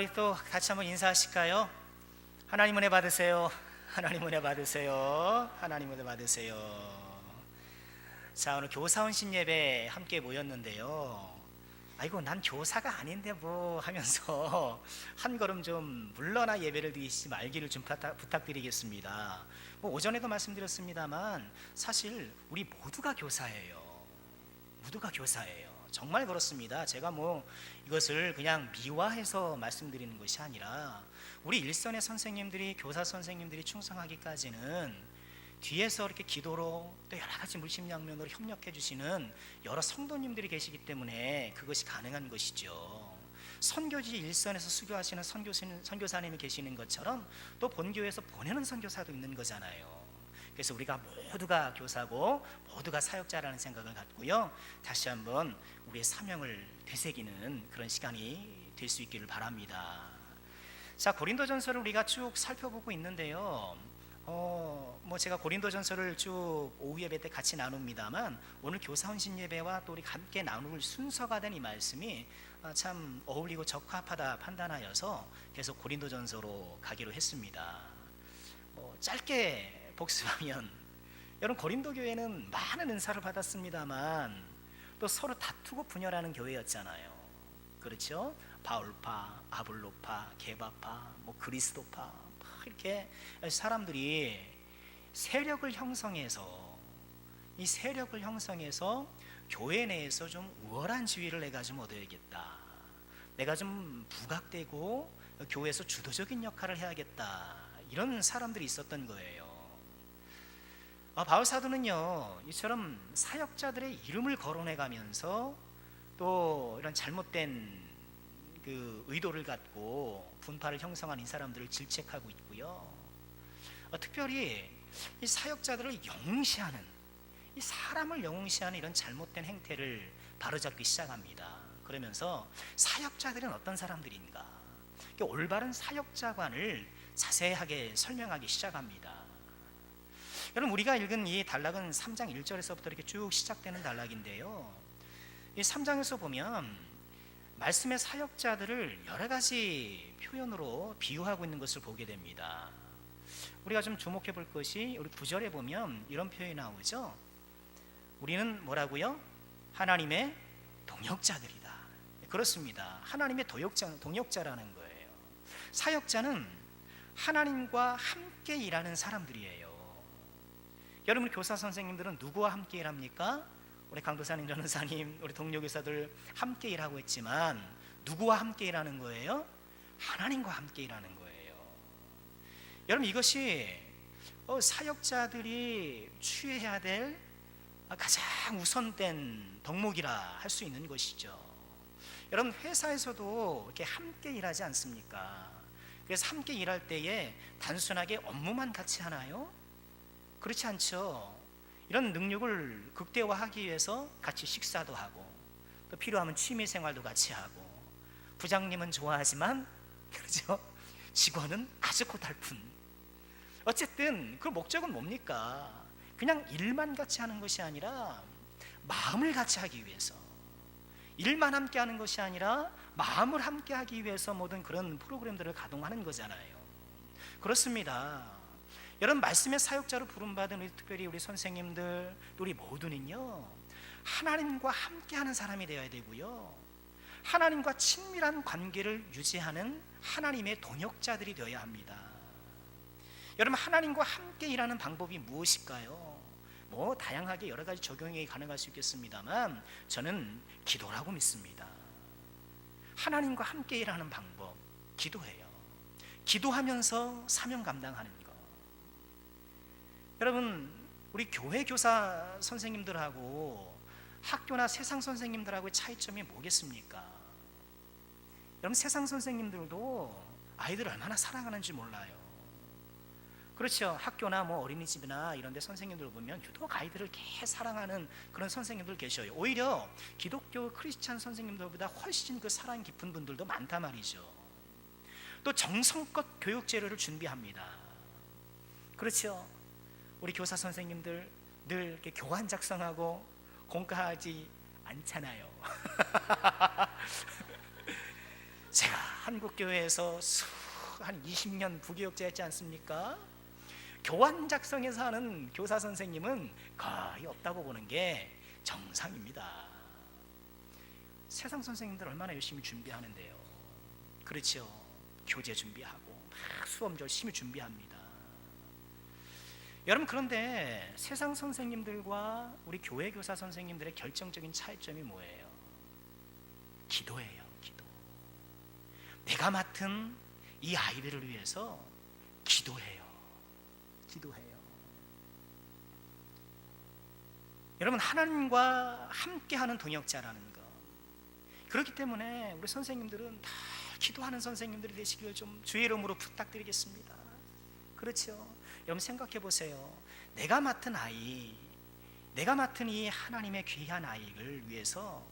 우리 또 같이 한번 인사하실까요? 하나님 은혜 받으세요. 하나님 은혜 받으세요. 하나님 은혜 받으세요. 자, 오늘 교사원신 예배 함께 모였는데요. 아이고, 난 교사가 아닌데 뭐 하면서 한 걸음 좀 물러나 예배를 드리지 말기를 좀 부탁드리겠습니다. 뭐 오전에도 말씀드렸습니다만 사실 우리 모두가 교사예요. 모두가 교사예요. 정말 그렇습니다. 제가 뭐 이것을 그냥 미화해서 말씀드리는 것이 아니라 우리 일선의 선생님들이, 교사 선생님들이 충성하기까지는 뒤에서 이렇게 기도로 또 여러 가지 물심양면으로 협력해 주시는 여러 성도님들이 계시기 때문에 그것이 가능한 것이죠. 선교지 일선에서 수교하시는 선교사님이 계시는 것처럼 또 본교에서 보내는 선교사도 있는 거잖아요. 그래서 우리가 모두가 교사고 모두가 사역자라는 생각을 갖고요, 다시 한번 우리의 사명을 되새기는 그런 시간이 될 수 있기를 바랍니다. 자, 고린도전서를 우리가 쭉 살펴보고 있는데요. 제가 고린도전서를 쭉 오후 예배 때 같이 나눕니다만 오늘 교사헌신 예배와 또 우리 함께 나눌 순서가 된 이 말씀이 참 어울리고 적합하다 판단하여서 계속 고린도전서로 가기로 했습니다. 짧게 복습하면, 여러분, 고린도 교회는 많은 은사를 받았습니다만 또 서로 다투고 분열하는 교회였잖아요. 그렇죠? 바울파, 아볼로파, 게바파, 그리스도파, 이렇게 사람들이 세력을 형성해서, 이 세력을 형성해서 교회 내에서 좀 우월한 지위를 내가 좀 얻어야겠다, 내가 좀 부각되고 교회에서 주도적인 역할을 해야겠다, 이런 사람들이 있었던 거예요. 바울 사도는요, 이처럼 사역자들의 이름을 거론해가면서 또 이런 잘못된 그 의도를 갖고 분파를 형성한 이 사람들을 질책하고 있고요. 특별히 이 사역자들을 영웅시하는, 이 사람을 영웅시하는 이런 잘못된 행태를 바로잡기 시작합니다. 그러면서 사역자들은 어떤 사람들인가, 올바른 사역자관을 자세하게 설명하기 시작합니다. 여러분, 우리가 읽은 이 단락은 3장 1절에서부터 이렇게 쭉 시작되는 단락인데요, 이 3장에서 보면 말씀의 사역자들을 여러 가지 표현으로 비유하고 있는 것을 보게 됩니다. 우리가 좀 주목해 볼 것이, 우리 9절에 보면 이런 표현이 나오죠. 우리는 뭐라고요? 하나님의 동역자들이다. 그렇습니다. 하나님의 동역자라는 거예요. 사역자는 하나님과 함께 일하는 사람들이에요. 여러분, 교사 선생님들은 누구와 함께 일합니까? 우리 강도사님, 전도사님, 우리 동료교사들 함께 일하고 있지만 누구와 함께 일하는 거예요? 하나님과 함께 일하는 거예요. 여러분, 이것이 사역자들이 취해야 될 가장 우선된 덕목이라 할 수 있는 것이죠. 여러분, 회사에서도 이렇게 함께 일하지 않습니까? 그래서 함께 일할 때에 단순하게 업무만 같이 하나요? 그렇지 않죠. 이런 능력을 극대화하기 위해서 같이 식사도 하고, 또 필요하면 취미생활도 같이 하고, 부장님은 좋아하지만 그렇죠, 직원은 아주 고달픈, 어쨌든 그 목적은 뭡니까? 그냥 일만 같이 하는 것이 아니라 마음을 같이 하기 위해서, 일만 함께 하는 것이 아니라 마음을 함께 하기 위해서 모든 그런 프로그램들을 가동하는 거잖아요. 그렇습니다. 여러분, 말씀의 사역자로 부름받은 특별히 우리 선생님들, 우리 모두는요, 하나님과 함께하는 사람이 되어야 되고요, 하나님과 친밀한 관계를 유지하는 하나님의 동역자들이 되어야 합니다. 여러분, 하나님과 함께 일하는 방법이 무엇일까요? 다양하게 여러 가지 적용이 가능할 수 있겠습니다만 저는 기도라고 믿습니다. 하나님과 함께 일하는 방법, 기도예요. 기도하면서 사명 감당하는 것. 여러분, 우리 교회 교사 선생님들하고 학교나 세상 선생님들하고의 차이점이 뭐겠습니까? 여러분, 세상 선생님들도 아이들을 얼마나 사랑하는지 몰라요. 그렇죠. 학교나 어린이집이나 이런 데 선생님들 보면 유독 아이들을 이렇게 사랑하는 그런 선생님들 계셔요. 오히려 기독교 크리스찬 선생님들보다 훨씬 그 사랑 깊은 분들도 많단 말이죠. 또 정성껏 교육 재료를 준비합니다. 그렇죠. 우리 교사 선생님들 늘 이렇게 교환 작성하고 공과하지 않잖아요. 제가 한국교회에서 한 20년 부교육자 했지 않습니까? 교환 작성해서 하는 교사 선생님은 거의 없다고 보는 게 정상입니다. 세상 선생님들 얼마나 열심히 준비하는데요. 그렇죠. 교재 준비하고 막 수업 열심히 준비합니다. 여러분, 그런데 세상 선생님들과 우리 교회 교사 선생님들의 결정적인 차이점이 뭐예요? 기도예요. 기도. 내가 맡은 이 아이들을 위해서 기도해요. 기도해요. 여러분, 하나님과 함께하는 동역자라는 거. 그렇기 때문에 우리 선생님들은 다 기도하는 선생님들이 되시기를 좀 주의 이름으로 부탁드리겠습니다. 그렇죠. 여러분, 생각해 보세요. 내가 맡은 아이, 내가 맡은 이 하나님의 귀한 아이를 위해서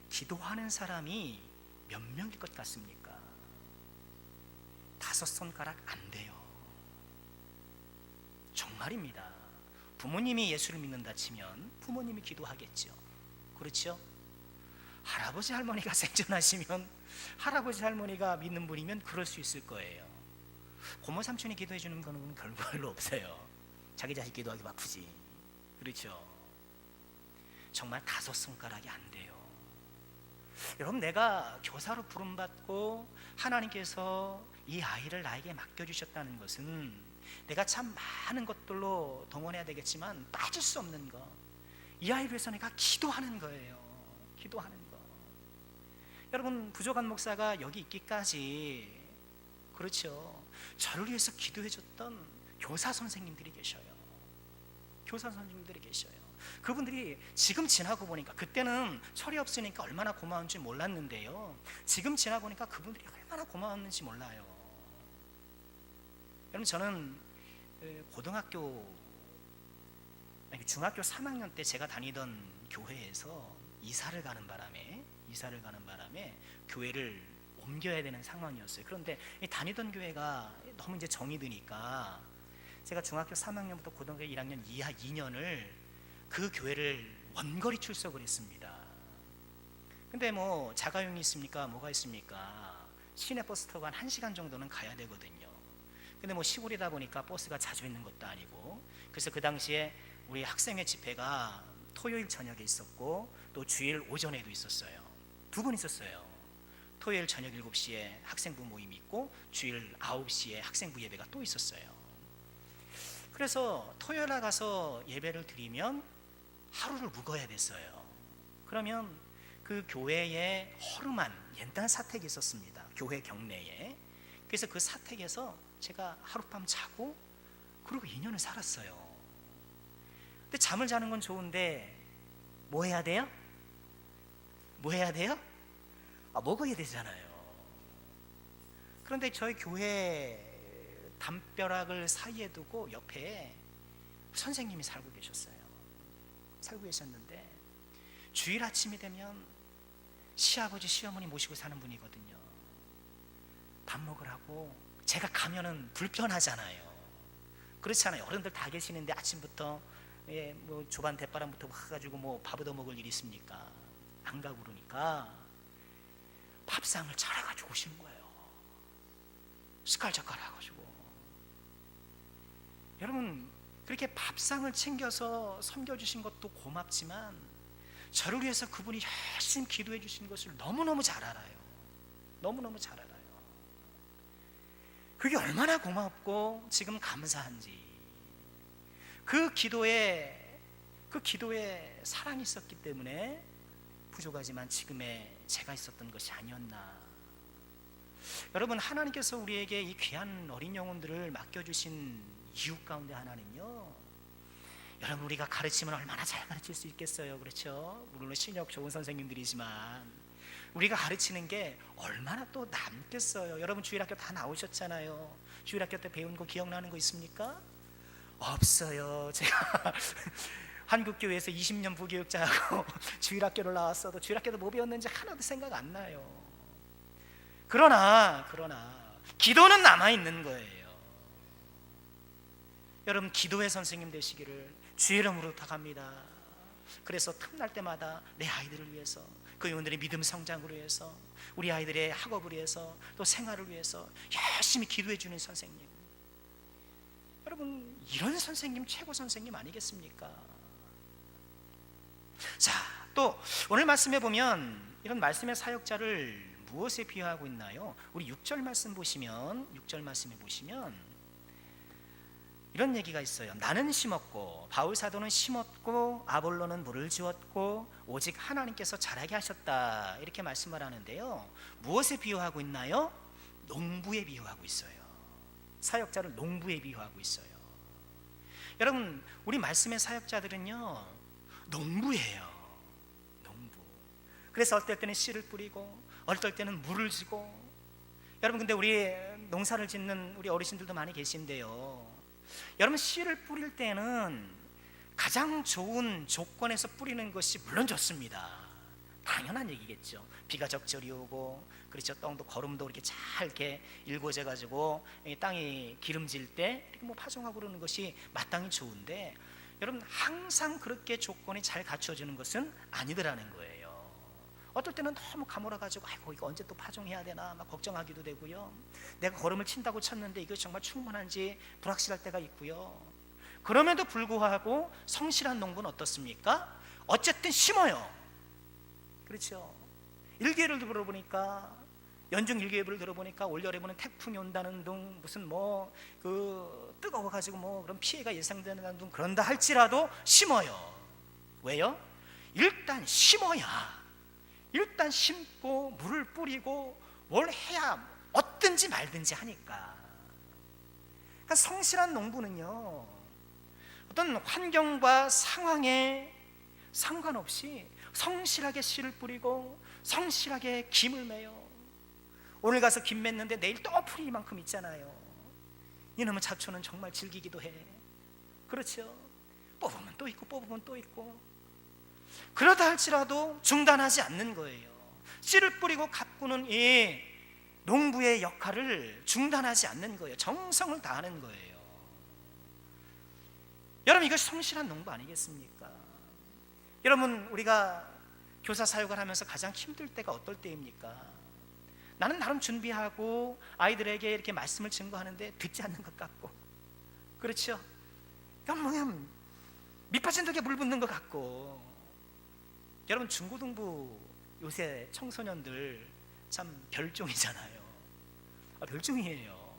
기도하는 사람이 몇 명일 것 같습니까? 5손가락 안 돼요. 정말입니다. 부모님이 예수를 믿는다 치면 부모님이 기도하겠죠. 그렇죠? 할아버지 할머니가 생존하시면 할아버지 할머니가 믿는 분이면 그럴 수 있을 거예요. 고모 삼촌이 기도해 주는 거는 별로 없어요. 자기 자식 기도하기 바쁘지. 그렇죠? 정말 5손가락이 안 돼요. 여러분, 내가 교사로 부름받고 하나님께서 이 아이를 나에게 맡겨주셨다는 것은 내가 참 많은 것들로 동원해야 되겠지만 빠질 수 없는 거, 이 아이를 위해서 내가 기도하는 거예요. 기도하는 거. 여러분, 부족한 목사가 여기 있기까지, 그렇죠, 저를 위해서 기도해 줬던 교사 선생님들이 계셔요. 교사 선생님들이 계셔요. 그분들이 지금 지나고 보니까, 그때는 철이 없으니까 얼마나 고마운지 몰랐는데요, 지금 지나고 보니까 그분들이 얼마나 고마웠는지 몰라요. 여러분, 저는 중학교 3학년 때 제가 다니던 교회에서 이사를 가는 바람에 교회를 옮겨야 되는 상황이었어요. 그런데 다니던 교회가 너무 이제 정이 드니까 제가 중학교 3학년부터 고등학교 1학년 이하 2년을 그 교회를 원거리 출석을 했습니다. 근데 뭐 자가용이 있습니까? 뭐가 있습니까? 시내버스 타고 한 1시간 정도는 가야 되거든요. 근데 뭐 시골이다 보니까 버스가 자주 있는 것도 아니고, 그래서 그 당시에 우리 학생회 집회가 토요일 저녁에 있었고 또 주일 오전에도 있었어요. 2번 있었어요. 토요일 저녁 7시에 학생부 모임이 있고 주일 9시에 학생부 예배가 또 있었어요. 그래서 토요일에 가서 예배를 드리면 하루를 묵어야 됐어요. 그러면 그 교회에 허름한 옛날 사택이 있었습니다. 교회 경내에. 그래서 그 사택에서 제가 하룻밤 자고 그리고 2년을 살았어요. 근데 잠을 자는 건 좋은데 뭐 해야 돼요? 뭐 해야 돼요? 먹어야 되잖아요. 그런데 저희 교회 담벼락을 사이에 두고 옆에 선생님이 살고 계셨는데 주일 아침이 되면 시아버지 시어머니 모시고 사는 분이거든요. 밥 먹으라고. 제가 가면은 불편하잖아요. 그렇잖아요. 어른들 다 계시는데 아침부터 뭐 조반 대바람부터 와가지고 뭐 밥 얻어 먹을 일이 있습니까? 안 가고 그러니까 밥상을 차려가지고 오시는 거예요. 숟갈젓갈 해가지고. 여러분, 그렇게 밥상을 챙겨서 섬겨주신 것도 고맙지만 저를 위해서 그분이 열심히 기도해 주신 것을 너무너무 잘 알아요. 너무너무 잘 알아요. 그게 얼마나 고맙고 지금 감사한지. 그 기도에 사랑이 있었기 때문에 부족하지만 지금의 제가 있었던 것이 아니었나. 여러분, 하나님께서 우리에게 이 귀한 어린 영혼들을 맡겨주신 이유 가운데 하나는요, 여러분, 우리가 가르치면 얼마나 잘 가르칠 수 있겠어요. 그렇죠? 물론 실력 좋은 선생님들이지만 우리가 가르치는 게 얼마나 또 남겠어요. 여러분, 주일학교 다 나오셨잖아요. 주일학교 때 배운 거 기억나는 거 있습니까? 없어요. 제가 한국교회에서 20년 부교육자하고 주일학교를 나왔어도 주일학교도 뭐 배웠는지 하나도 생각 안 나요. 그러나 기도는 남아있는 거예요. 여러분, 기도의 선생님 되시기를 주의 이름으로 부탁합니다. 그래서 틈날 때마다 내 아이들을 위해서, 그 영혼들의 믿음 성장을 위해서, 우리 아이들의 학업을 위해서, 또 생활을 위해서 열심히 기도해 주는 선생님, 여러분 이런 선생님 최고 선생님 아니겠습니까? 자, 또 오늘 말씀에 보면 이런 말씀의 사역자를 무엇에 비유하고 있나요? 우리 6절 말씀 보시면, 6절 말씀에 보시면 이런 얘기가 있어요. 나는 심었고 바울 사도는 심었고 아볼로는 물을 주었고 오직 하나님께서 자라게 하셨다, 이렇게 말씀을 하는데요, 무엇에 비유하고 있나요? 농부에 비유하고 있어요. 사역자를 농부에 비유하고 있어요. 여러분 우리 말씀의 사역자들은요 농부예요. 농부. 그래서 어떨 때는 씨를 뿌리고 어떨 때는 물을 주고. 여러분 근데 우리 농사를 짓는 우리 어르신들도 많이 계신데요, 여러분 씨를 뿌릴 때는 가장 좋은 조건에서 뿌리는 것이 물론 좋습니다. 당연한 얘기겠죠. 비가 적절히 오고, 그렇죠, 땅도 거름도 이렇게 잘 이렇게 일궈져 가지고 땅이 기름질 때 이렇게 뭐 파종하고 그러는 것이 마땅히 좋은데, 여러분 항상 그렇게 조건이 잘 갖춰지는 것은 아니더라는 거예요. 어떨 때는 너무 가물어가지고 아이고 이거 언제 또 파종해야 되나 막 걱정하기도 되고요, 내가 거름을 친다고 쳤는데 이거 정말 충분한지 불확실할 때가 있고요. 그럼에도 불구하고 성실한 농부는 어떻습니까? 어쨌든 심어요. 그렇죠. 일기예를 들어보니까, 연중 일기예보를 들어보니까 올여름에는 태풍이 온다는 둥, 무슨 뭐 그 뜨거워가지고 뭐 그런 피해가 예상되는 둥, 그런다 할지라도 심어요. 왜요? 일단 심어야, 일단 심고 물을 뿌리고 뭘 해야 얻든지 말든지 하니까. 그러니까 성실한 농부는요 어떤 환경과 상황에 상관없이 성실하게 씨를 뿌리고 성실하게 김을 매요. 오늘 가서 김 맸는데 내일 또 풀이 이만큼 있잖아요. 이놈의 잡초는 정말 즐기기도 해. 그렇죠. 뽑으면 또 있고 뽑으면 또 있고. 그러다 할지라도 중단하지 않는 거예요. 씨를 뿌리고 가꾸는 이 농부의 역할을 중단하지 않는 거예요. 정성을 다하는 거예요. 여러분 이것이 성실한 농부 아니겠습니까? 여러분 우리가 교사 사역을 하면서 가장 힘들 때가 어떨 때입니까? 나는 나름 준비하고 아이들에게 이렇게 말씀을 증거하는데 듣지 않는 것 같고, 그렇죠? 그냥 밑빠진 덕에 물 붓는 것 같고. 여러분 중고등부 요새 청소년들 참 별종이잖아요. 별종이에요.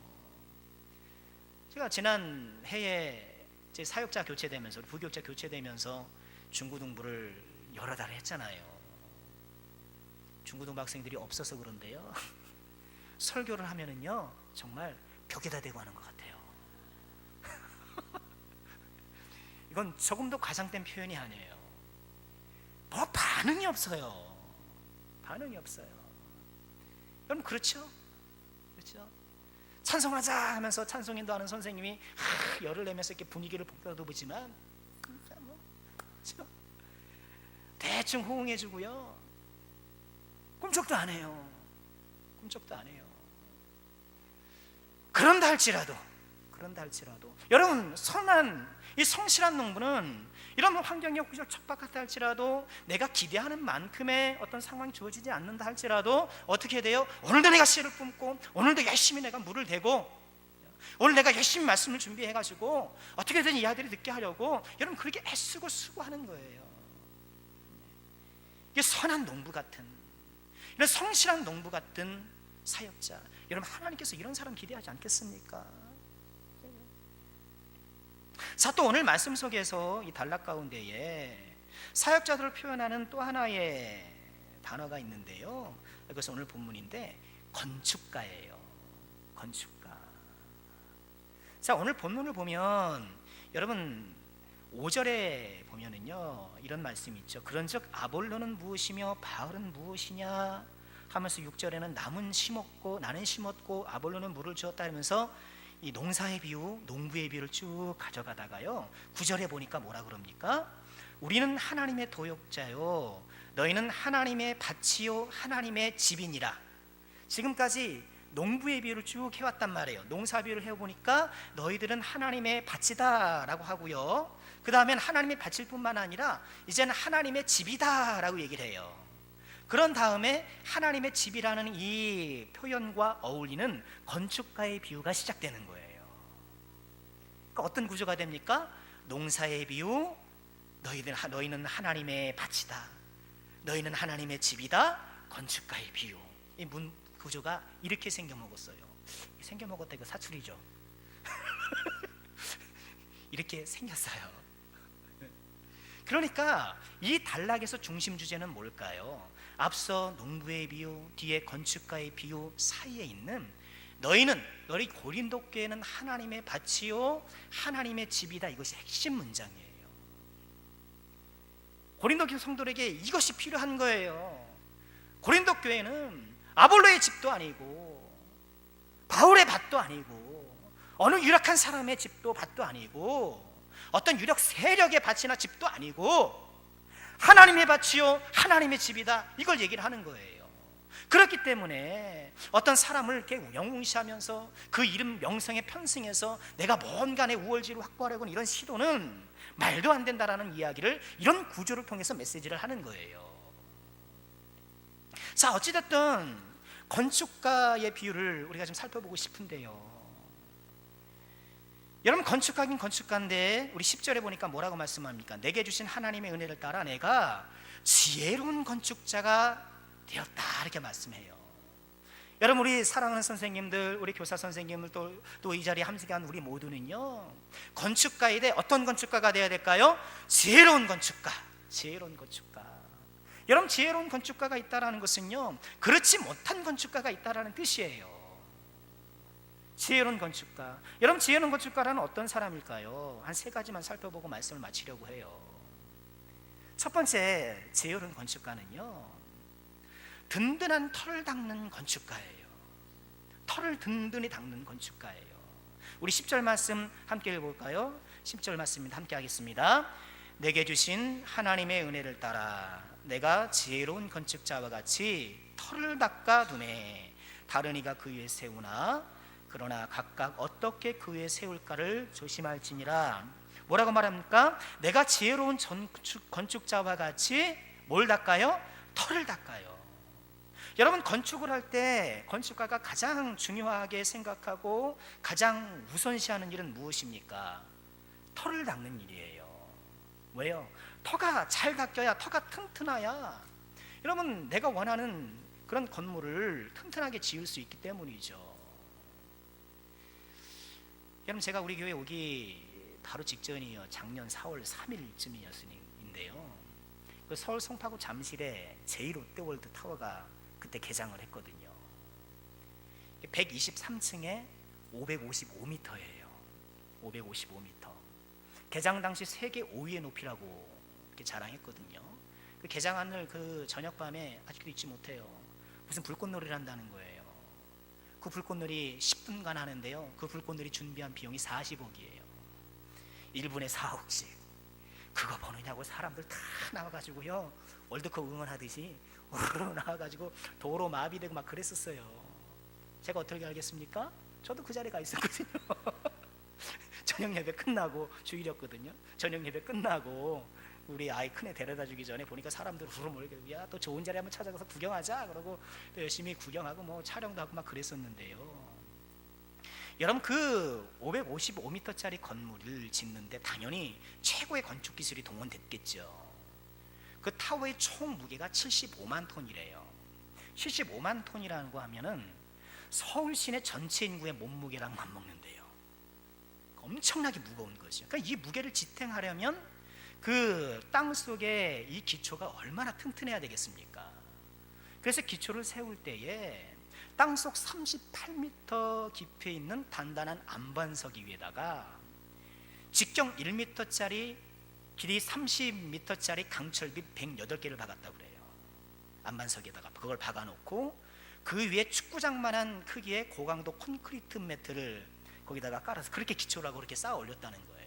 제가 지난 해에 제 사역자 교체되면서, 부교육자 교체되면서 중고등부를 여러 달 했잖아요. 중고등부 학생들이 없어서 그런데요, 설교를 하면은요 정말 벽에다 대고 하는 것 같아요. 이건 조금도 과장된 표현이 아니에요. 뭐 반응이 없어요. 반응이 없어요. 여러분 그렇죠? 그렇죠? 찬송하자 하면서 찬송인도 하는 선생님이 열을 내면서 이렇게 분위기를 볶아도 보지만 그렇죠? 대충 호응해주고요, 꿈쩍도 안 해요. 꿈쩍도 안 해요. 그런다 할지라도 여러분 선한 이 성실한 농부는 이런 환경이 혹시나 척박하다 할지라도, 내가 기대하는 만큼의 어떤 상황이 주어지지 않는다 할지라도 어떻게 돼요? 오늘도 내가 씨를 품고, 오늘도 열심히 내가 물을 대고, 오늘 내가 열심히 말씀을 준비해가지고 어떻게든 이 아이들이 듣게 하려고 여러분 그렇게 애쓰고 수고하는 거예요. 이게 선한 농부 같은, 이런 성실한 농부 같은 사역자, 여러분 하나님께서 이런 사람 기대하지 않겠습니까? 자, 또 오늘 말씀 속에서 이 단락 가운데에 사역자들을 표현하는 또 하나의 단어가 있는데요, 이것은 오늘 본문인데 건축가예요. 건축가. 자, 오늘 본문을 보면 여러분 5절에 보면은요 이런 말씀이 있죠. 그런즉 아볼로는 무엇이며 바울은 무엇이냐 하면서 6절에는 나는 심었고 아볼로는 물을 주었다 하면서 이 농사의 비유, 농부의 비유를 쭉 가져가다가요 9절에 보니까 뭐라 그럽니까? 우리는 하나님의 도역자요 너희는 하나님의 밭이요 하나님의 집이니라. 지금까지 농부의 비유를 쭉 해왔단 말이에요. 농사 비유를 해보니까 너희들은 하나님의 밭이다 라고 하고요, 그 다음엔 하나님의 밭일 뿐만 아니라 이제는 하나님의 집이다 라고 얘기를 해요. 그런 다음에 하나님의 집이라는 이 표현과 어울리는 건축가의 비유가 시작되는 거예요. 그러니까 어떤 구조가 됩니까? 농사의 비유, 너희는 하나님의 밭이다, 너희는 하나님의 집이다, 건축가의 비유. 이 문 구조가 이렇게 생겨먹었어요. 생겨먹었다 이거 사투리죠. 이렇게 생겼어요. 그러니까 이 단락에서 중심 주제는 뭘까요? 앞서 농부의 비유, 뒤에 건축가의 비유 사이에 있는 너희 고린도 교회는 하나님의 밭이요 하나님의 집이다, 이것이 핵심 문장이에요. 고린도 교회 성도들에게 이것이 필요한 거예요. 고린도 교회는 아볼로의 집도 아니고 바울의 밭도 아니고 어느 유력한 사람의 집도 밭도 아니고 어떤 유력 세력의 밭이나 집도 아니고 하나님의 밭이요 하나님의 집이다, 이걸 얘기를 하는 거예요. 그렇기 때문에 어떤 사람을 이렇게 영웅시하면서 그 이름 명성에 편승해서 내가 뭔가 내 우월지를 확보하려고 이런 시도는 말도 안 된다라는 이야기를 이런 구조를 통해서 메시지를 하는 거예요. 자, 어찌됐든 건축가의 비유를 우리가 좀 살펴보고 싶은데요, 여러분 건축가긴 건축가인데 우리 10절에 보니까 뭐라고 말씀합니까? 내게 주신 하나님의 은혜를 따라 내가 지혜로운 건축자가 되었다, 이렇게 말씀해요. 여러분 우리 사랑하는 선생님들, 우리 교사 선생님들, 또 이 자리에 함께한 우리 모두는요, 건축가에 대해 어떤 건축가가 되어야 될까요? 지혜로운 건축가, 지혜로운 건축가. 여러분 지혜로운 건축가가 있다라는 것은요, 그렇지 못한 건축가가 있다라는 뜻이에요. 지혜로운 건축가. 여러분 지혜로운 건축가라는 어떤 사람일까요? 한 세 가지만 살펴보고 말씀을 마치려고 해요. 첫 번째 지혜로운 건축가는요, 든든한 털을 닦는 건축가예요. 털을 든든히 닦는 건축가예요. 우리 10절 말씀 함께 읽어볼까요? 10절 말씀 함께 하겠습니다. 내게 주신 하나님의 은혜를 따라 내가 지혜로운 건축자와 같이 털을 닦아 두매 다른 이가 그 위에 세우나 그러나 각각 어떻게 그 위에 세울까를 조심할지니라. 뭐라고 말합니까? 내가 지혜로운 건축자와 같이 뭘 닦아요? 털을 닦아요. 여러분 건축을 할 때 건축가가 가장 중요하게 생각하고 가장 우선시하는 일은 무엇입니까? 털을 닦는 일이에요. 왜요? 터가 잘 닦여야, 터가 튼튼해야 여러분 내가 원하는 그런 건물을 튼튼하게 지을 수 있기 때문이죠. 여러분 제가 우리 교회 오기 바로 직전이요, 작년 4월 3일쯤이었는데요, 그 서울 송파구 잠실에 제1롯데월드 타워가 그때 개장을 했거든요. 123층에 555m예요. 555m. 개장 당시 세계 5위의 높이라고 이렇게 자랑했거든요. 그 개장하는 그 저녁밤에 아직도 잊지 못해요. 무슨 불꽃놀이를 한다는 거예요. 그 불꽃놀이 10분간 하는데요, 그 불꽃놀이 준비한 비용이 40억이에요. 1분에 4억씩. 그거 보느냐고 사람들 다 나와가지고요, 월드컵 응원하듯이 우르르 나와가지고 도로 마비되고 막 그랬었어요. 제가 어떻게 알겠습니까? 저도 그 자리에 가 있었거든요. 저녁 예배 끝나고, 주일이었거든요. 저녁 예배 끝나고 우리 아이 큰애 데려다 주기 전에 보니까 사람들 후루 몰려, 야 또 좋은 자리 한번 찾아가서 구경하자 그러고 또 열심히 구경하고 뭐 촬영도 하고 막 그랬었는데요, 여러분 그 555m짜리 건물을 짓는데 당연히 최고의 건축 기술이 동원됐겠죠. 그 타워의 총 무게가 75만 톤이래요. 75만 톤이라는 거 하면은 서울 시내 전체 인구의 몸무게랑 맞먹는데요. 엄청나게 무거운 거죠. 그러니까 이 무게를 지탱하려면 그 땅 속에 이 기초가 얼마나 튼튼해야 되겠습니까? 그래서 기초를 세울 때에 땅속 38m 깊이에 있는 단단한 안반석이 위에다가 직경 1m짜리 길이 30m짜리 강철빛 108개를 박았다고 그래요. 안반석에다가 그걸 박아놓고 그 위에 축구장만한 크기의 고강도 콘크리트 매트를 거기다가 깔아서 그렇게 기초라고 그렇게 쌓아 올렸다는 거예요.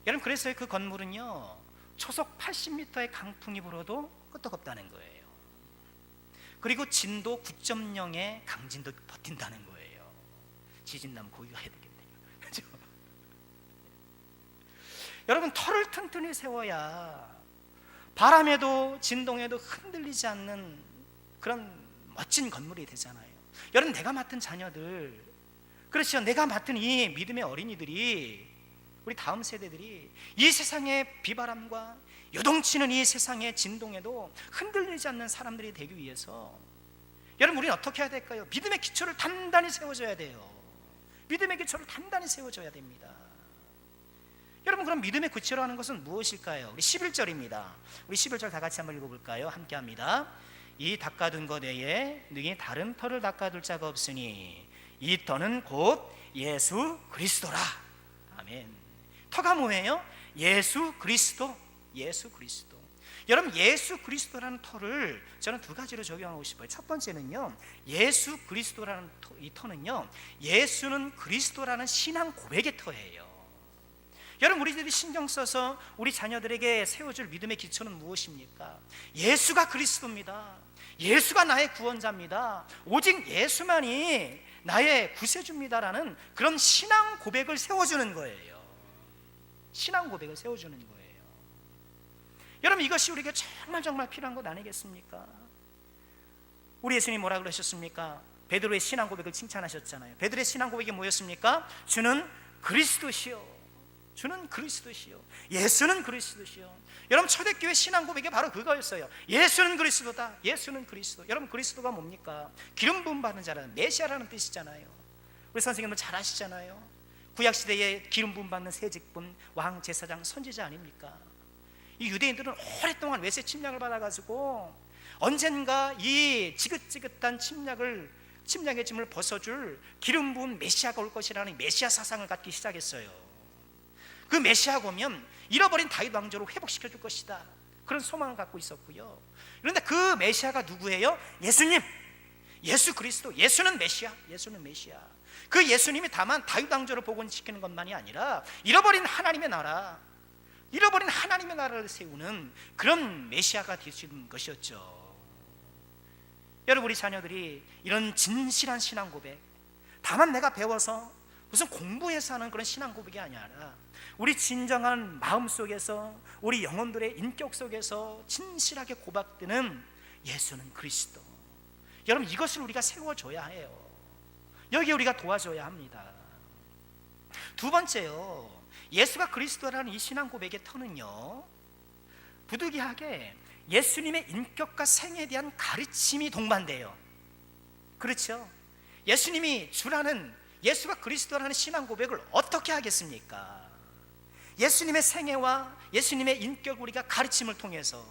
여러분 그래서 그 건물은요 초속 80m의 강풍이 불어도 끄떡없다는 거예요. 그리고 진도 9.0의 강진도 버틴다는 거예요. 지진 나면 거기 가야 되겠네요. 그렇죠? 여러분, 터를 튼튼히 세워야 바람에도 진동에도 흔들리지 않는 그런 멋진 건물이 되잖아요. 여러분, 내가 맡은 자녀들, 그렇죠, 내가 맡은 이 믿음의 어린이들이, 우리 다음 세대들이 이 세상의 비바람과 요동치는 이 세상의 진동에도 흔들리지 않는 사람들이 되기 위해서 여러분, 우리는 어떻게 해야 될까요? 믿음의 기초를 단단히 세워줘야 돼요. 믿음의 기초를 단단히 세워줘야 됩니다. 여러분, 그럼 믿음의 기초라는 것은 무엇일까요? 우리 11절입니다. 우리 11절 다 같이 한번 읽어볼까요? 함께 합니다. 이 닦아둔 것 외에 능히 다른 터를 닦아둘 자가 없으니 이 터는 곧 예수 그리스도라. 아멘. 터가 뭐예요? 예수 그리스도. 예수 그리스도. 여러분, 예수 그리스도라는 터를 저는 두 가지로 적용하고 싶어요. 첫 번째는요, 예수 그리스도라는 이 터는요, 예수는 그리스도라는 신앙 고백의 터예요. 여러분, 우리들이 신경 써서 우리 자녀들에게 세워줄 믿음의 기초는 무엇입니까? 예수가 그리스도입니다. 예수가 나의 구원자입니다. 오직 예수만이 나의 구세주입니다라는 그런 신앙 고백을 세워주는 거예요. 신앙 고백을 세워주는 거예요. 여러분, 이것이 우리에게 정말 필요한 것 아니겠습니까? 우리 예수님이 뭐라 그러셨습니까? 베드로의 신앙 고백을 칭찬하셨잖아요. 베드로의 신앙 고백이 뭐였습니까? 주는 그리스도시요. 주는 그리스도시요. 예수는 그리스도시요. 여러분, 초대교회 신앙 고백이 바로 그거였어요. 예수는 그리스도다. 예수는 그리스도. 여러분, 그리스도가 뭡니까? 기름 부음 받은 자라는, 메시아라는 뜻이잖아요. 우리 선생님들 잘 아시잖아요. 구약시대에 기름 부음 받는 세직분, 왕, 제사장, 선지자 아닙니까? 이 유대인들은 오랫동안 외세 침략을 받아가지고 언젠가 이 지긋지긋한 침략의 짐을 벗어줄 기름 부은 메시아가 올 것이라는 메시아 사상을 갖기 시작했어요. 그 메시아가 오면 잃어버린 다윗 왕조를 회복시켜 줄 것이다, 그런 소망을 갖고 있었고요. 그런데 그 메시아가 누구예요? 예수님, 예수 그리스도. 예수는 메시아. 예수는 메시아. 그 예수님이 다만 다윗 왕조를 복원시키는 것만이 아니라 잃어버린 하나님의 나라, 잃어버린 하나님의 나라를 세우는 그런 메시아가 되신 것이었죠. 여러분, 우리 자녀들이 이런 진실한 신앙 고백, 다만 내가 배워서 무슨 공부해서 하는 그런 신앙 고백이 아니라 우리 진정한 마음 속에서, 우리 영혼들의 인격 속에서 진실하게 고백되는 예수는 그리스도. 여러분, 이것을 우리가 세워줘야 해요. 여기에 우리가 도와줘야 합니다. 두 번째요, 예수가 그리스도라는 이 신앙 고백의 터는요, 부득이하게 예수님의 인격과 생애에 대한 가르침이 동반돼요. 그렇죠? 예수님이 주라는, 예수가 그리스도라는 신앙 고백을 어떻게 하겠습니까? 예수님의 생애와 예수님의 인격을 우리가 가르침을 통해서,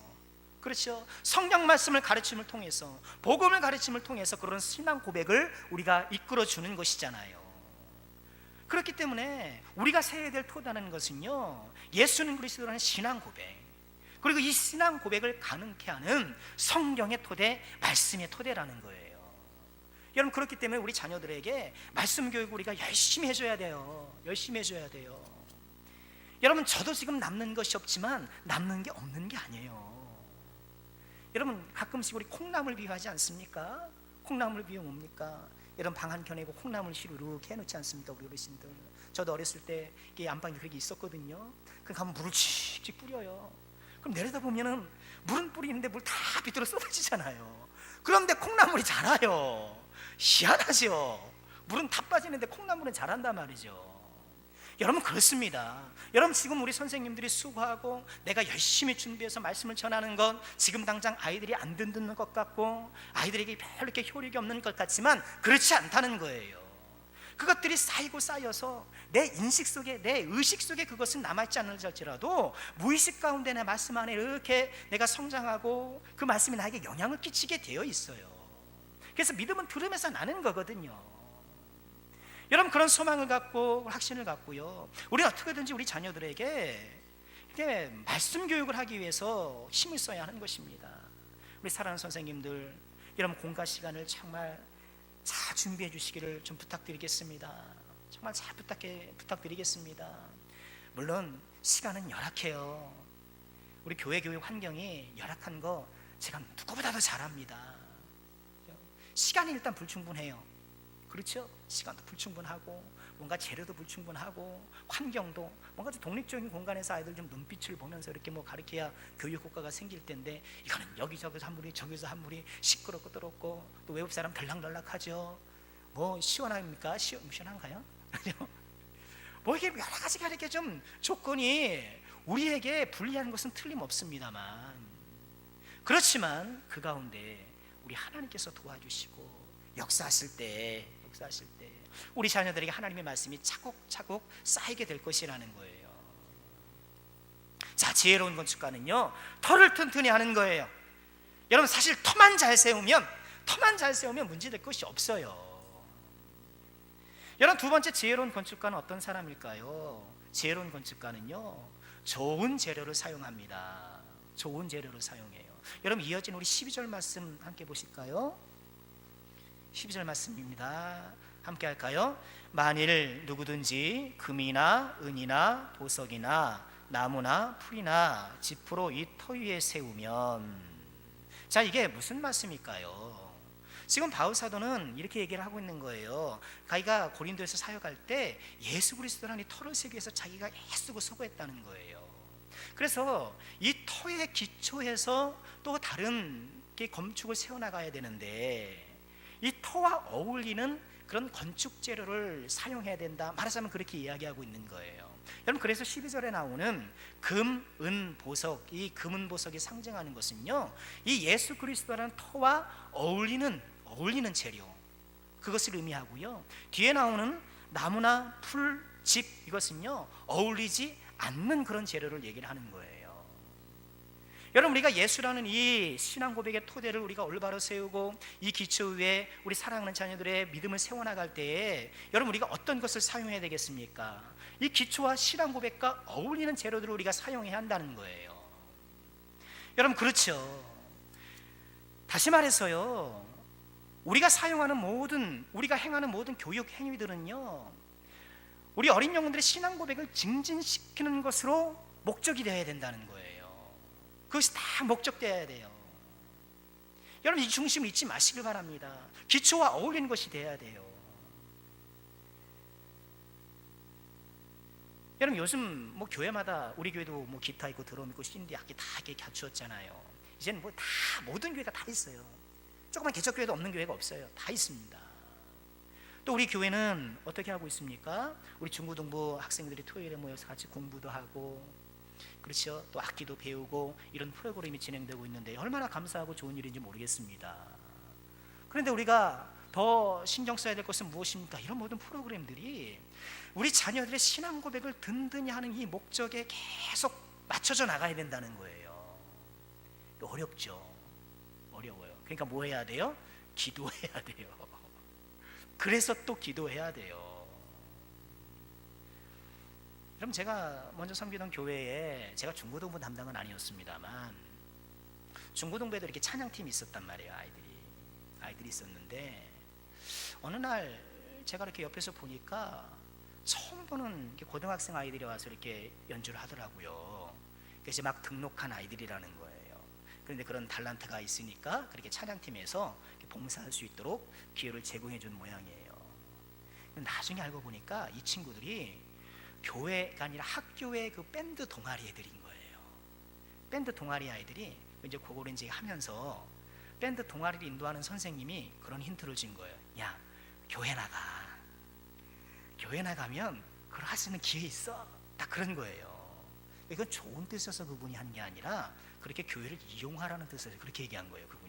그렇죠, 성경 말씀을 가르침을 통해서, 복음을 가르침을 통해서 그런 신앙 고백을 우리가 이끌어 주는 것이잖아요. 그렇기 때문에 우리가 세워야 될 토다는 것은요, 예수는 그리스도라는 신앙 고백, 그리고 이 신앙 고백을 가능케 하는 성경의 토대, 말씀의 토대라는 거예요. 여러분, 그렇기 때문에 우리 자녀들에게 말씀 교육을 우리가 열심히 해줘야 돼요. 열심히 해줘야 돼요. 여러분, 저도 지금 남는 것이 없지만 남는 게 없는 게 아니에요. 여러분, 가끔씩 우리 콩나물 비유하지 않습니까? 콩나물 비유 뭡니까? 여러분, 방 한켠에 콩나물 씨로 이렇게 해놓지 않습니까? 우리 어르신들. 저도 어렸을 때 이게 안방에 그렇게 있었거든요. 그럼 가면 물을 칙칙 뿌려요. 그럼 내려다 보면은 물은 뿌리는데 물 다 비틀어 쏟아지잖아요. 그런데 콩나물이 자라요. 희한하죠. 물은 다 빠지는데 콩나물은 자란단 말이죠. 여러분, 그렇습니다. 여러분, 지금 우리 선생님들이 수고하고 내가 열심히 준비해서 말씀을 전하는 건 지금 당장 아이들이 안 듣는 것 같고 아이들에게 별로 이렇게 효력이 없는 것 같지만 그렇지 않다는 거예요. 그것들이 쌓여서 내 인식 속에, 내 의식 속에 그것은 남아있지 않을지라도 무의식 가운데 내 말씀 안에 이렇게 내가 성장하고 그 말씀이 나에게 영향을 끼치게 되어 있어요. 그래서 믿음은 들으면서 나는 거거든요. 여러분, 그런 소망을 갖고 확신을 갖고요, 우리는 어떻게든지 우리 자녀들에게 이렇게 말씀 교육을 하기 위해서 힘을 써야 하는 것입니다. 우리 사랑하는 선생님들, 여러분 공과 시간을 정말 잘 준비해 주시기를 좀 부탁드리겠습니다. 정말 잘 부탁드리겠습니다. 물론 시간은 열악해요. 우리 교회 교육 환경이 열악한 거 제가 누구보다도 잘 압니다. 시간이 일단 불충분해요. 그렇죠? 시간도 불충분하고 뭔가 재료도 불충분하고 환경도 뭔가 좀 독립적인 공간에서 아이들 좀 눈빛을 보면서 이렇게 뭐 가르쳐야 교육 효과가 생길 텐데, 이거는 여기저기서 한 무리 저기서 한 무리 시끄럽고 더럽고 또 외국 사람 덜락덜락하죠. 뭐 시원합니까? 시원한가요? 뭐 이게 여러 가지가 이렇게 좀 조건이 우리에게 불리한 것은 틀림없습니다만, 그렇지만 그 가운데 우리 하나님께서 도와주시고 역사하실 때 우리 자녀들에게 하나님의 말씀이 차곡차곡 쌓이게 될 것이라는 거예요. 자, 지혜로운 건축가는요, 터를 튼튼히 하는 거예요. 여러분, 사실 터만 잘 세우면 문제될 것이 없어요. 여러분, 두 번째 지혜로운 건축가는 어떤 사람일까요? 지혜로운 건축가는요, 좋은 재료를 사용합니다. 좋은 재료를 사용해요. 여러분, 이어진 우리 12절 말씀 함께 보실까요? 12절 말씀입니다. 함께 할까요? 만일 누구든지 금이나 은이나 보석이나 나무나 풀이나 지프로 이 터 위에 세우면, 자, 이게 무슨 말씀일까요? 지금 바울 사도는 이렇게 얘기를 하고 있는 거예요. 자기가 고린도에서 사역할 때 예수 그리스도라는 이 터를 세우기 위해서 자기가 애쓰고 수고했다는 거예요. 그래서 이 터의 기초에서 또 다른 건축을 세워나가야 되는데, 이 터와 어울리는 그런 건축 재료를 사용해야 된다, 말하자면 그렇게 이야기하고 있는 거예요. 여러분, 그래서 12절에 나오는 금, 은, 보석, 이 금은 보석이 상징하는 것은요, 이 예수 그리스도라는 터와 어울리는 재료, 그것을 의미하고요, 뒤에 나오는 나무나 풀, 집, 이것은요 어울리지 않는 그런 재료를 얘기를 하는 거예요. 여러분, 우리가 예수라는 이 신앙 고백의 토대를 우리가 올바로 세우고 이 기초 위에 우리 사랑하는 자녀들의 믿음을 세워나갈 때에, 여러분, 우리가 어떤 것을 사용해야 되겠습니까? 이 기초와 신앙 고백과 어울리는 재료들을 우리가 사용해야 한다는 거예요. 여러분, 그렇죠? 다시 말해서요, 우리가 행하는 모든 교육 행위들은요, 우리 어린 영혼들의 신앙 고백을 증진시키는 것으로 목적이 되어야 된다는 거예요. 그것이 다 목적되어야 돼요. 여러분, 이 중심을 잊지 마시길 바랍니다. 기초와 어울리는 것이 돼야 돼요. 여러분, 요즘 뭐 교회마다, 우리 교회도 뭐 기타 있고 드럼 있고 신디 악기 다 이렇게 갖추었잖아요. 이제는 뭐 다 모든 교회가 다 있어요. 조그만 개척교회도 없는 교회가 없어요. 다 있습니다. 또 우리 교회는 어떻게 하고 있습니까? 우리 중고등부 학생들이 토요일에 모여서 같이 공부도 하고, 그렇죠, 또 악기도 배우고 이런 프로그램이 진행되고 있는데 얼마나 감사하고 좋은 일인지 모르겠습니다. 그런데 우리가 더 신경 써야 될 것은 무엇입니까? 이런 모든 프로그램들이 우리 자녀들의 신앙 고백을 든든히 하는 이 목적에 계속 맞춰져 나가야 된다는 거예요. 어렵죠. 어려워요. 그러니까 뭐 해야 돼요? 기도해야 돼요. 그래서 또 기도해야 돼요. 그럼 제가 먼저 섬기던 교회에, 제가 중고등부 담당은 아니었습니다만 중고등부에도 이렇게 찬양팀이 있었단 말이에요. 아이들이 있었는데, 어느 날 제가 이렇게 옆에서 보니까 처음 보는 고등학생 아이들이 와서 이렇게 연주를 하더라고요. 그래서 막 등록한 아이들이라는 거예요. 그런데 그런 달란트가 있으니까 그렇게 찬양팀에서 봉사할 수 있도록 기회를 제공해 준 모양이에요. 나중에 알고 보니까 이 친구들이 교회가 아니라 학교의 그 밴드 동아리 애들인 거예요. 밴드 동아리 아이들이 이제 그거를 이제 하면서 밴드 동아리를 인도하는 선생님이 그런 힌트를 준 거예요. 야, 교회 나가면 그걸 할 수 있는 기회 있어. 딱 그런 거예요. 이건 좋은 뜻에서 그분이 한 게 아니라 그렇게 교회를 이용하라는 뜻에서 그렇게 얘기한 거예요, 그분이.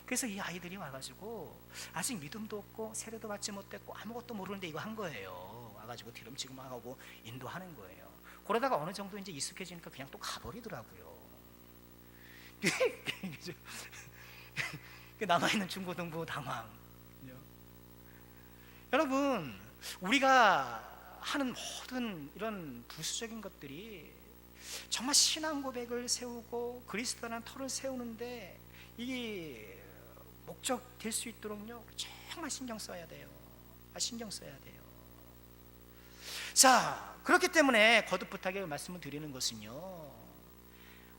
그래서 이 아이들이 와가지고 아직 믿음도 없고 세례도 받지 못했고 아무것도 모르는데 이거 한 거예요. 와가지고 뒤름치고 막 하고 인도하는 거예요. 그러다가 어느 정도 이제 익숙해지니까 그냥 또 가버리더라고요. 남아있는 중고등부 당황. 여러분, 우리가 하는 모든 이런 부수적인 것들이 정말 신앙 고백을 세우고 그리스도라는 터를 세우는데 이게 목적 될 수 있도록요, 정말 신경 써야 돼요. 신경 써야 돼요. 자, 그렇기 때문에 거듭부탁의 말씀을 드리는 것은요,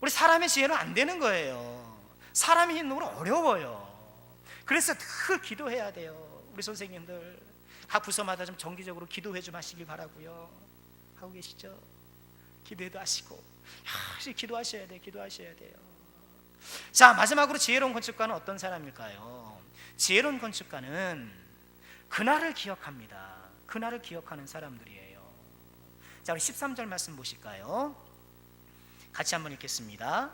우리 사람의 지혜로 안 되는 거예요. 사람의 힘으로 어려워요. 그래서 늘 기도해야 돼요. 우리 선생님들 각 부서마다 좀 정기적으로 기도회 좀 하시길 바라고요. 하고 계시죠? 기도회도 하시고 역시 기도하셔야 돼요. 기도하셔야 돼요. 자, 마지막으로 지혜로운 건축가는 어떤 사람일까요? 지혜로운 건축가는 그날을 기억합니다. 그날을 기억하는 사람들이에요. 자, 우리 13절 말씀 보실까요? 같이 한번 읽겠습니다.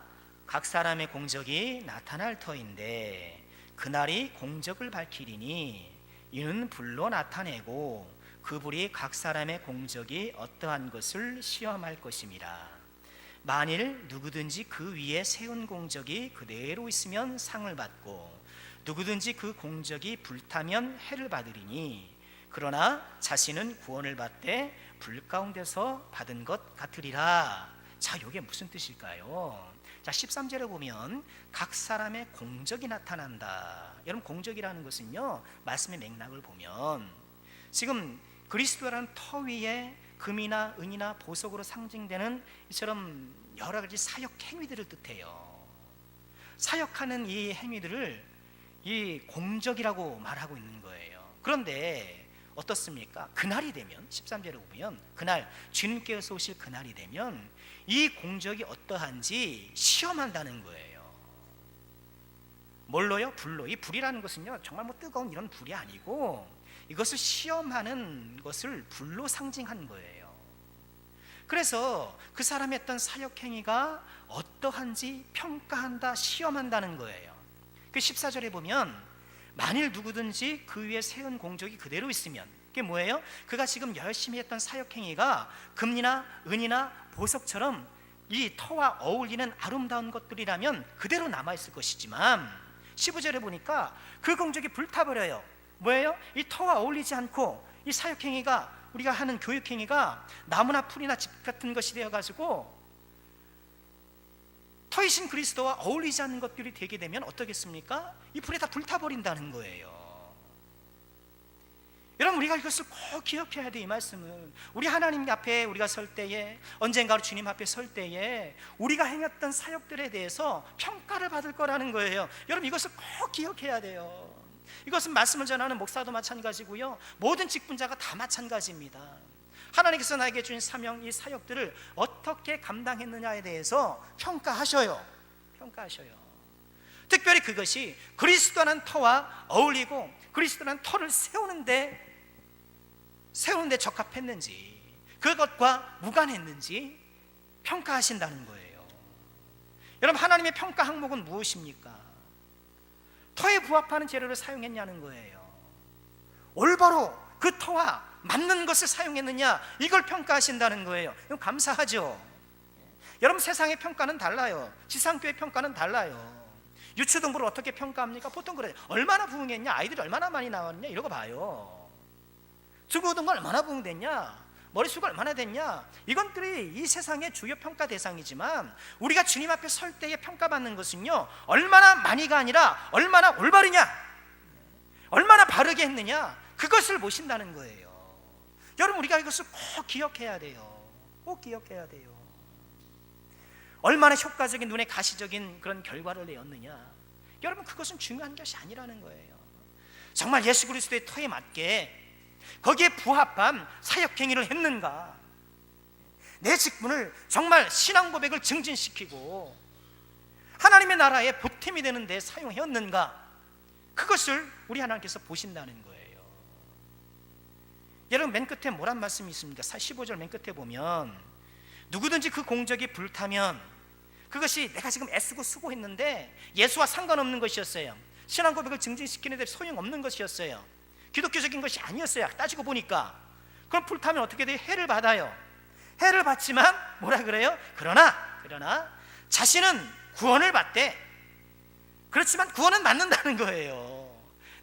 각 사람의 공적이 나타날 터인데 그날이 공적을 밝히리니 이는 불로 나타내고 그 불이 각 사람의 공적이 어떠한 것을 시험할 것임이라. 만일 누구든지 그 위에 세운 공적이 그대로 있으면 상을 받고 누구든지 그 공적이 불타면 해를 받으리니 그러나 자신은 구원을 받되 불 가운데서 받은 것 같으리라. 자, 이게 무슨 뜻일까요? 자, 13절에 보면 각 사람의 공적이 나타난다. 여러분, 공적이라는 것은요, 말씀의 맥락을 보면 지금 그리스도라는 터 위에 금이나 은이나 보석으로 상징되는 이처럼 여러 가지 사역 행위들을 뜻해요. 사역하는 이 행위들을 이 공적이라고 말하고 있는 거예요. 그런데 어떻습니까? 그날이 되면 13절에 보면 그날 주님께서 오실 그날이 되면 이 공적이 어떠한지 시험한다는 거예요. 뭘로요? 불로. 이 불이라는 것은요, 정말 뭐 뜨거운 이런 불이 아니고 이것을 시험하는 것을 불로 상징한 거예요. 그래서 그 사람의 했던 사역 행위가 어떠한지 평가한다, 시험한다는 거예요. 그 14절에 보면 만일 누구든지 그 위에 세운 공적이 그대로 있으면, 그게 뭐예요? 그가 지금 열심히 했던 사역 행위가 금이나 은이나 보석처럼 이 터와 어울리는 아름다운 것들이라면 그대로 남아있을 것이지만 15절에 보니까 그 공적이 불타버려요. 뭐예요? 이 터와 어울리지 않고 이 사역 행위가, 우리가 하는 교육 행위가 나무나 풀이나 집 같은 것이 되어가지고 터이신 그리스도와 어울리지 않는 것들이 되게 되면 어떻겠습니까? 이 불에 다 불타버린다는 거예요. 여러분, 우리가 이것을 꼭 기억해야 돼. 이 말씀은 우리 하나님 앞에 우리가 설 때에, 언젠가 주님 앞에 설 때에 우리가 행했던 사역들에 대해서 평가를 받을 거라는 거예요. 여러분, 이것을 꼭 기억해야 돼요. 이것은 말씀을 전하는 목사도 마찬가지고요, 모든 직분자가 다 마찬가지입니다. 하나님께서 나에게 주신 사명, 이 사역들을 어떻게 감당했느냐에 대해서 평가하셔요. 특별히 그것이 그리스도라는 터와 어울리고 그리스도라는 터를 세우는데 적합했는지, 그것과 무관했는지 평가하신다는 거예요. 여러분, 하나님의 평가 항목은 무엇입니까? 터에 부합하는 재료를 사용했냐는 거예요. 올바로 그 터와 맞는 것을 사용했느냐, 이걸 평가하신다는 거예요. 이건 감사하죠. 여러분, 세상의 평가는 달라요. 지상교의 평가는 달라요. 유초등부를 어떻게 평가합니까? 보통 그래요. 얼마나 부흥했냐, 아이들이 얼마나 많이 나왔냐, 이러고 봐요. 중고등부 얼마나 부흥됐냐, 머릿수가 얼마나 됐냐, 이것들이 이 세상의 주요 평가 대상이지만 우리가 주님 앞에 설 때에 평가받는 것은요, 얼마나 많이가 아니라 얼마나 올바르냐, 얼마나 바르게 했느냐, 그것을 보신다는 거예요. 여러분, 우리가 이것을 꼭 기억해야 돼요. 꼭 기억해야 돼요. 얼마나 효과적인, 눈에 가시적인 그런 결과를 내었느냐, 여러분, 그것은 중요한 것이 아니라는 거예요. 정말 예수 그리스도의 터에 맞게 거기에 부합한 사역행위를 했는가, 내 직분을 정말 신앙 고백을 증진시키고 하나님의 나라에 보탬이 되는 데 사용했는가, 그것을 우리 하나님께서 보신다는 거예요. 여러분, 맨 끝에 뭐란 말씀이 있습니까? 15절 맨 끝에 보면 누구든지 그 공적이 불타면, 그것이 내가 지금 애쓰고 수고했는데 예수와 상관없는 것이었어요. 신앙 고백을 증진시키는 데 소용없는 것이었어요. 기독교적인 것이 아니었어요. 따지고 보니까. 그럼 불타면 어떻게 돼요? 해를 받아요. 해를 받지만 뭐라 그래요? 그러나 자신은 구원을 받되, 그렇지만 구원은 받는다는 거예요.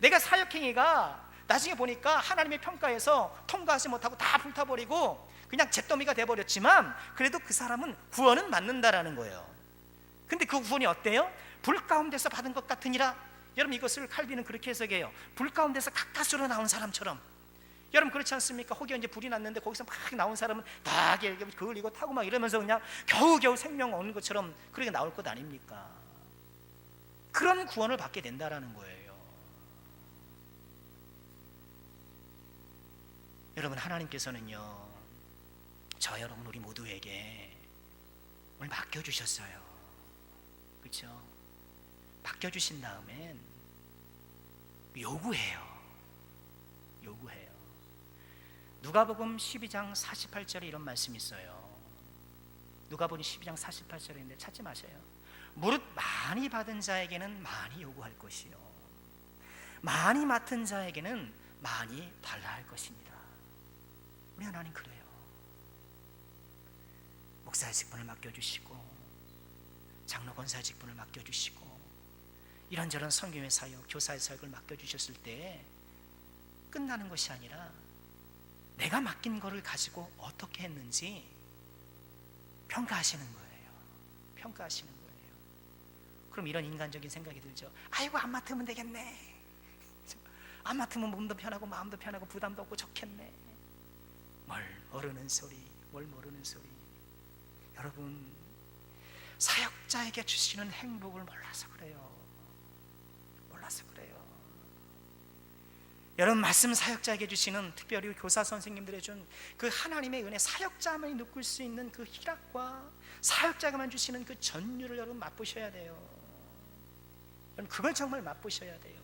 내가 사역행위가 나중에 보니까 하나님의 평가에서 통과하지 못하고 다 불타버리고 그냥 잿더미가 돼버렸지만 그래도 그 사람은 구원은 받는다라는 거예요. 근데 그 구원이 어때요? 불 가운데서 받은 것 같으니라. 여러분, 이것을 칼빈은 그렇게 해석해요. 불 가운데서 가까스로 나온 사람처럼. 여러분, 그렇지 않습니까? 혹여 이제 불이 났는데 거기서 막 나온 사람은 다 그을리고 타고 막 이러면서 그냥 겨우겨우 생명 얻는 것처럼 그렇게 나올 것 아닙니까? 그런 구원을 받게 된다라는 거예요. 여러분, 하나님께서는요, 저 여러분 우리 모두에게 오늘 맡겨주셨어요. 그렇죠? 맡겨주신 다음엔 요구해요. 누가복음 12장 48절에 이런 말씀이 있어요. 누가복음 12장 48절인데 찾지 마세요. 무릇 많이 받은 자에게는 많이 요구할 것이요, 많이 맡은 자에게는 많이 달라 할 것입니다. 우리 하나님 그래요. 목사의 직분을 맡겨주시고, 장로 권사의 직분을 맡겨주시고, 이런저런 선교의 사역, 교사의 사역을 맡겨주셨을 때 끝나는 것이 아니라 내가 맡긴 거를 가지고 어떻게 했는지 평가하시는 거예요. 그럼 이런 인간적인 생각이 들죠. 아이고, 안 맡으면 되겠네. 안 맡으면 몸도 편하고 마음도 편하고 부담도 없고 좋겠네. 뭘 모르는 소리. 여러분, 사역자에게 주시는 행복을 몰라서 그래요. 여러분, 말씀 사역자에게 주시는, 특별히 교사 선생님들의 준 그 하나님의 은혜, 사역자만이 느낄 수 있는 그 희락과 사역자가만 주시는 그 전율을 여러분 맛보셔야 돼요. 여러분, 그걸 정말 맛보셔야 돼요.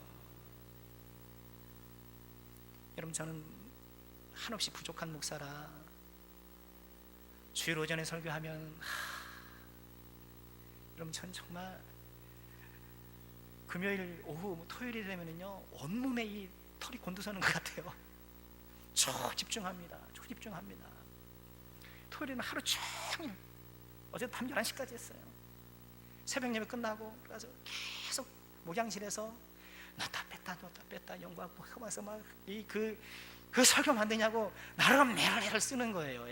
여러분, 저는 한없이 부족한 목사라 주일 오전에 설교하면 여러분, 전 정말 금요일 오후, 토요일이 되면은요, 온몸에 이 털이 곤두서는 것 같아요. 집중합니다. 토요일에는 하루 종일, 어제 밤 11시까지 했어요. 새벽 예배 끝나고 그래서 계속 목양실에서 넣다 뺐다 연구하고 하면서 막 그 설교 만드냐고 나름 애를 쓰는 거예요.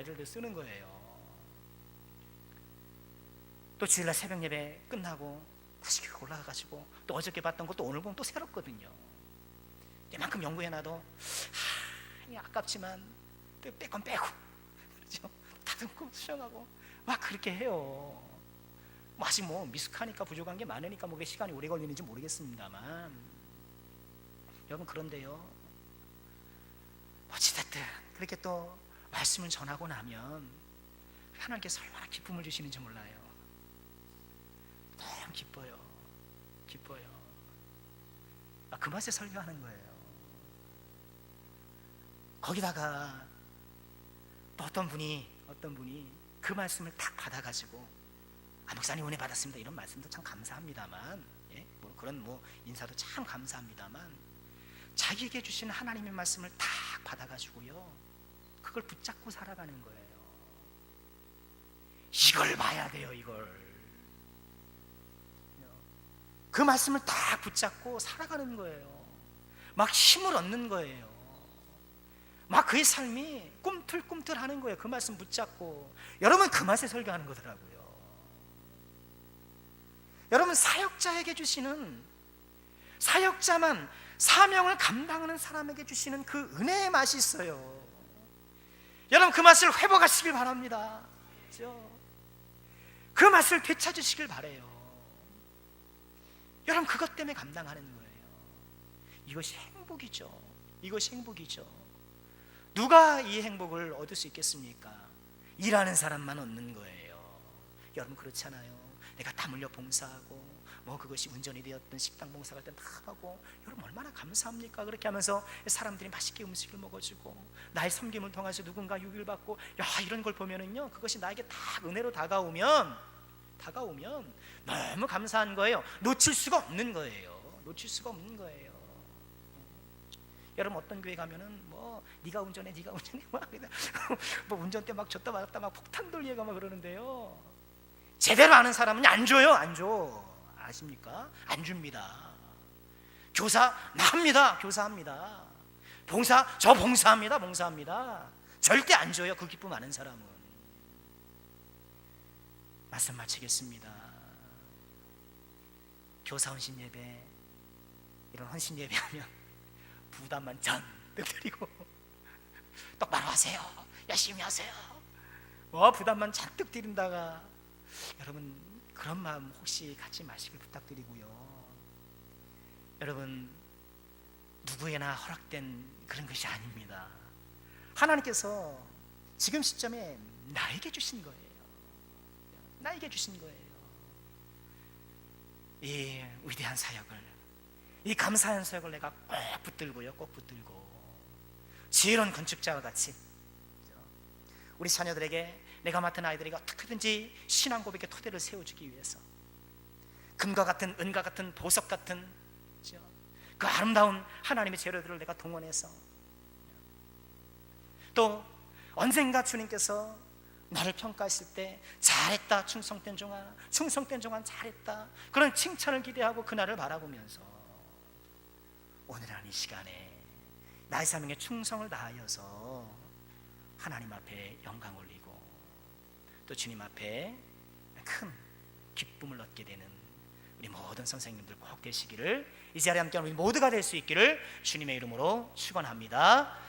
또 주일날 새벽 예배 끝나고 다시 올라가가지고 또 어저께 봤던 것도 오늘 보면 또 새롭거든요. 이만큼 연구해놔도 아깝지만 또 뺄 건 빼고, 그렇죠? 다듬고 수정하고 막 그렇게 해요. 아직 미숙하니까, 부족한 게 많으니까 왜 시간이 오래 걸리는지 모르겠습니다만, 여러분, 그런데요, 어찌됐든 그렇게 또 말씀을 전하고 나면 하나님께서 얼마나 기쁨을 주시는지 몰라요. 너무 기뻐요. 그 맛에 설교하는 거예요. 거기다가 또 어떤 분이 그 말씀을 탁 받아가지고, 목사님 은혜 받았습니다, 이런 말씀도 참 감사합니다만, 그런 인사도 참 감사합니다만, 자기에게 주신 하나님의 말씀을 탁 받아가지고요, 그걸 붙잡고 살아가는 거예요. 이걸 봐야 돼요. 그 말씀을 딱 붙잡고 살아가는 거예요. 막 힘을 얻는 거예요. 막 그의 삶이 꿈틀꿈틀하는 거예요. 그 말씀 붙잡고. 여러분, 그 맛에 설교하는 거더라고요. 여러분, 사역자에게 주시는, 사역자만 사명을 감당하는 사람에게 주시는 그 은혜의 맛이 있어요. 여러분, 그 맛을 회복하시길 바랍니다. 그렇죠? 그 맛을 되찾으시길 바라요. 여러분, 그것 때문에 감당하는 거예요. 이것이 행복이죠. 누가 이 행복을 얻을 수 있겠습니까? 일하는 사람만 얻는 거예요. 여러분, 그렇잖아요. 내가 땀 흘려 봉사하고, 그것이 운전이 되었든 식당 봉사할 때 다 하고, 여러분 얼마나 감사합니까? 그렇게 하면서 사람들이 맛있게 음식을 먹어주고, 나의 섬김을 통해서 누군가 유익을 받고, 이런 걸 보면은요, 그것이 나에게 다 은혜로 다가오면 너무 감사한 거예요. 놓칠 수가 없는 거예요. 여러분, 어떤 교회 가면은 네가 운전해 운전대 막 줬다 맞았다 막 폭탄 돌리고 막 그러는데요, 제대로 아는 사람은 안 줘요. 아십니까? 안 줍니다. 교사 합니다. 봉사합니다. 절대 안 줘요. 그 기쁨 아는 사람은. 말씀 마치겠습니다. 교사 헌신 예배, 이런 헌신 예배하면 부담만 잔뜩 드리고, 똑바로 하세요, 열심히 하세요, 부담만 잔뜩 드린다가, 여러분, 그런 마음 혹시 갖지 마시길 부탁드리고요. 여러분, 누구에나 허락된 그런 것이 아닙니다. 하나님께서 지금 시점에 나에게 주신 거예요. 나에게 주신 거예요. 이 위대한 사역을, 이 감사한 사역을 내가 꼭 붙들고요, 꼭 붙들고 지혜로운 건축자와 같이 우리 자녀들에게, 내가 맡은 아이들에게 어떻게든지 신앙 고백의 토대를 세워주기 위해서 금과 같은, 은과 같은, 보석 같은 그 아름다운 하나님의 재료들을 내가 동원해서, 또 언젠가 주님께서 나를 평가하실 때 잘했다, 충성된 종아, 충성된 종아, 잘했다, 그런 칭찬을 기대하고 그날을 바라보면서 오늘은 이 시간에 나의 삶에 충성을 다하여서 하나님 앞에 영광 올리고 또 주님 앞에 큰 기쁨을 얻게 되는 우리 모든 선생님들 꼭 되시기를, 이 자리에 함께 우리 모두가 될 수 있기를 주님의 이름으로 축원합니다.